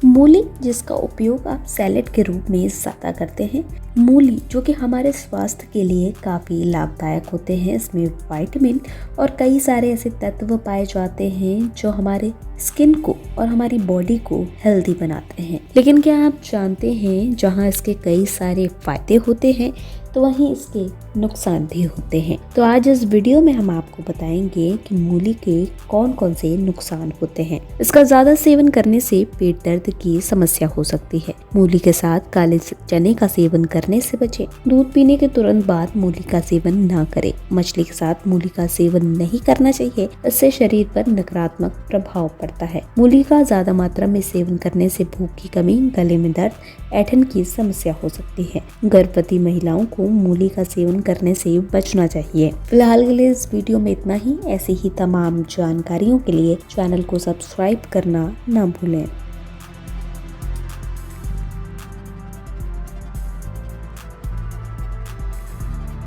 मूली, जिसका उपयोग आप सैलेड के रूप में ज्यादा करते हैं। मूली जो कि हमारे स्वास्थ्य के लिए काफ़ी लाभदायक होते हैं। इसमें विटामिन और कई सारे ऐसे तत्व पाए जाते हैं जो हमारे स्किन को और हमारी बॉडी को हेल्दी बनाते हैं। लेकिन क्या आप जानते हैं, जहां इसके कई सारे फायदे होते हैं तो वहीं इसके नुकसान भी होते हैं। तो आज इस वीडियो में हम आपको बताएंगे कि मूली के कौन कौन से नुकसान होते हैं। इसका ज्यादा सेवन करने से पेट दर्द की समस्या हो सकती है। मूली के साथ काले चने का सेवन करने से बचें। दूध पीने के तुरंत बाद मूली का सेवन ना करें। मछली के साथ मूली का सेवन नहीं करना चाहिए, इससे शरीर पर नकारात्मक प्रभाव पड़ता है। मूली का ज्यादा मात्रा में सेवन करने से भूख की कमी, गले में दर्द, ऐंठन की समस्या हो सकती है। गर्भवती महिलाओं को मूली का सेवन करने से बचना चाहिए। फिलहाल के लिए इस वीडियो में इतना ही। ऐसी ही तमाम जानकारियों के लिए चैनल को सब्सक्राइब करना ना भूलें।